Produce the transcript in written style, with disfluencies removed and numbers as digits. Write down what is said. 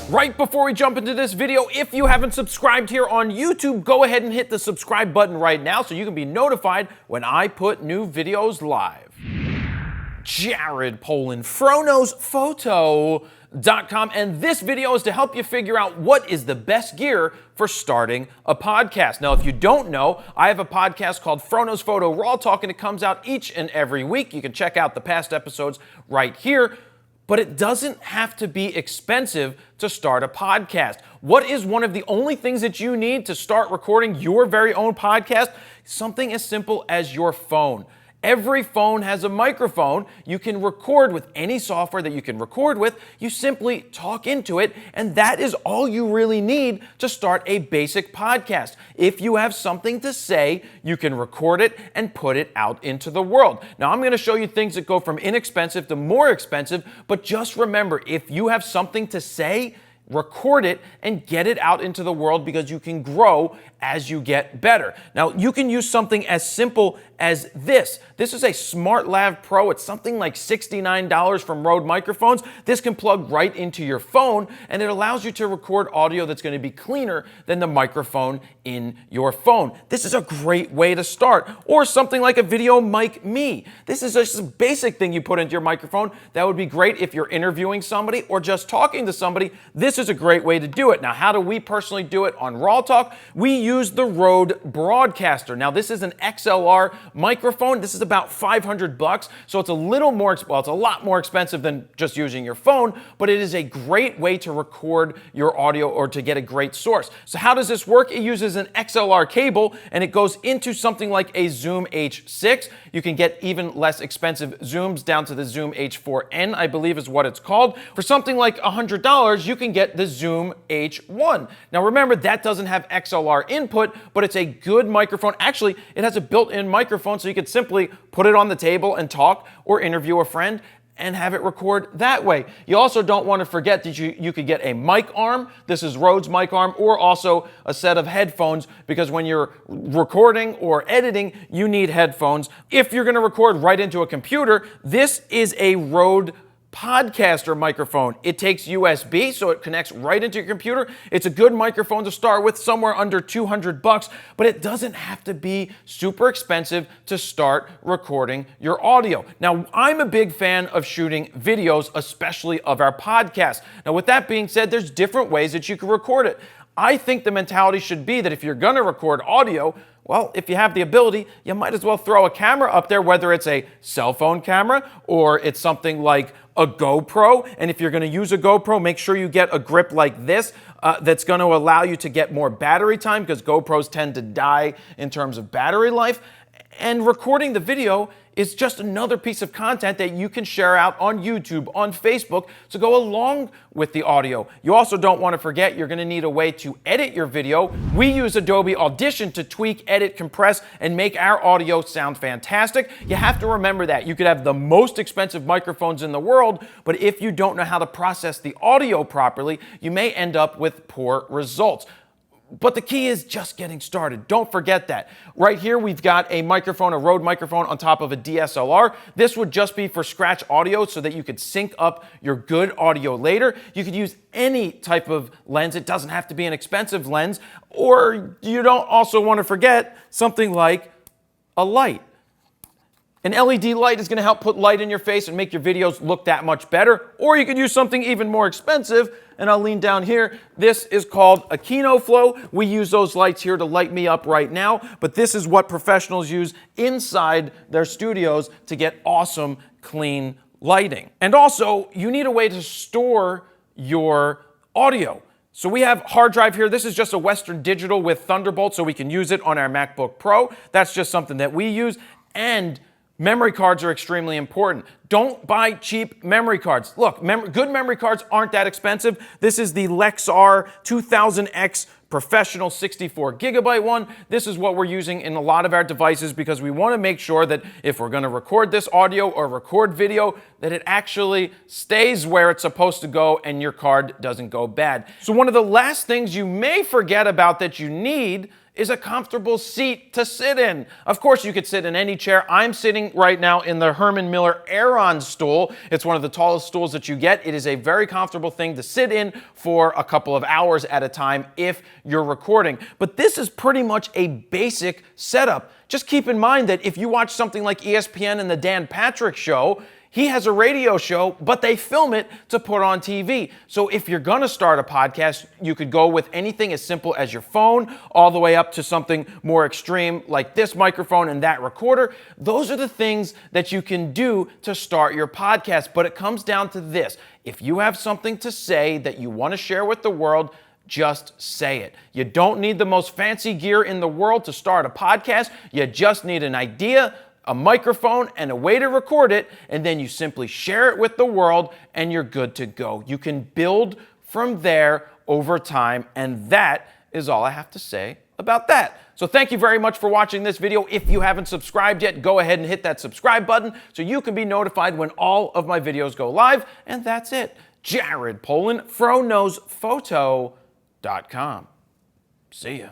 Right before we jump into this video, if you haven't subscribed here on YouTube, go ahead and hit the subscribe button right now so you can be notified when I put new videos live. Jared Polin, FroKnowsPhoto.com, and this video is to help you figure out what is the best gear for starting a podcast. Now, if you don't know, I have a podcast called Froknows Photo Raw Talk, and it comes out each and every week. You can check out the past episodes right here. But it doesn't have to be expensive to start a podcast. What is one of the only things that you need to start recording your very own podcast? Something as simple as your phone. Every phone has a microphone. You can record with any software that you can record with. You simply talk into it, and that is all you really need to start a basic podcast. If you have something to say, you can record it and put it out into the world. Now, I'm going to show you things that go from inexpensive to more expensive, but just remember, if you have something to say, record it and get it out into the world because you can grow as you get better. Now, you can use something as simple as this. This is a SmartLav Pro. It's something like $69 from Rode Microphones. This can plug right into your phone, and it allows you to record audio that's going to be cleaner than the microphone in your phone. This is a great way to start. Or something like a Video Mic Me. This is just a basic thing you put into your microphone. That would be great if you're interviewing somebody or just talking to somebody. This is a great way to do it. Now, how do we personally do it on Raw Talk? We use the Rode Broadcaster. Now, this is an XLR microphone. This is about $500, so it's a little more, well, it's a lot more expensive than just using your phone, but it is a great way to record your audio or to get a great source. So how does this work? It uses an XLR cable, and it goes into something like a Zoom H6. You can get even less expensive Zooms down to the Zoom H4n, I believe is what it's called. For something like $100, you can get the Zoom H1. Now remember, that doesn't have XLR input, but it's a good microphone. Actually, it has a built-in microphone, so you could simply put it on the table and talk or interview a friend and have it record that way. You also don't want to forget that you could get a mic arm. This is Rode's mic arm, or also a set of headphones, because when you're recording or editing, you need headphones. If you're going to record right into a computer, this is a Rode Podcaster microphone. It takes USB, so it connects right into your computer. It's a good microphone to start with, somewhere under $200, but it doesn't have to be super expensive to start recording your audio. Now, I'm a big fan of shooting videos, especially of our podcast. Now, with that being said, there's different ways that you can record it. I think the mentality should be that if you're going to record audio, well, if you have the ability, you might as well throw a camera up there, whether it's a cell phone camera or it's something like a GoPro. And if you're going to use a GoPro, make sure you get a grip like this that's going to allow you to get more battery time, because GoPros tend to die in terms of battery life. And recording the video is just another piece of content that you can share out on YouTube, on Facebook, to go along with the audio. You also don't want to forget you're going to need a way to edit your video. We use Adobe Audition to tweak, edit, compress, and make our audio sound fantastic. You have to remember that. You could have the most expensive microphones in the world, but if you don't know how to process the audio properly, you may end up with poor results. But the key is just getting started. Don't forget that. Right here, we've got a microphone, a Rode microphone on top of a DSLR. This would just be for scratch audio so that you could sync up your good audio later. You could use any type of lens. It doesn't have to be an expensive lens. Or you don't also want to forget something like a light. An LED light is going to help put light in your face and make your videos look that much better. Or you could use something even more expensive, and I'll lean down here. This is called a KinoFlow. We use those lights here to light me up right now, but this is what professionals use inside their studios to get awesome, clean lighting. And also, you need a way to store your audio. So we have hard drive here. This is just a Western Digital with Thunderbolt, so we can use it on our MacBook Pro. That's just something that we use. And memory cards are extremely important. Don't buy cheap memory cards. Look, good memory cards aren't that expensive. This is the Lexar 2000X Professional 64 gigabyte one. This is what we're using in a lot of our devices because we want to make sure that if we're going to record this audio or record video, that it actually stays where it's supposed to go and your card doesn't go bad. So one of the last things you may forget about that you need is a comfortable seat to sit in. Of course, you could sit in any chair. I'm sitting right now in the Herman Miller Aeron stool. It's one of the tallest stools that you get. It is a very comfortable thing to sit in for a couple of hours at a time if you're recording. But this is pretty much a basic setup. Just keep in mind that if you watch something like ESPN and the Dan Patrick Show, he has a radio show, but they film it to put on TV. So if you're going to start a podcast, you could go with anything as simple as your phone, all the way up to something more extreme like this microphone and that recorder. Those are the things that you can do to start your podcast. But it comes down to this. If you have something to say that you want to share with the world, just say it. You don't need the most fancy gear in the world to start a podcast. You just need an idea, a microphone, and a way to record it, and then you simply share it with the world, and you're good to go. You can build from there over time, and that is all I have to say about that. So thank you very much for watching this video. If you haven't subscribed yet, go ahead and hit that subscribe button so you can be notified when all of my videos go live, and that's it. Jared Polin, FroKnowsPhoto.com. See ya.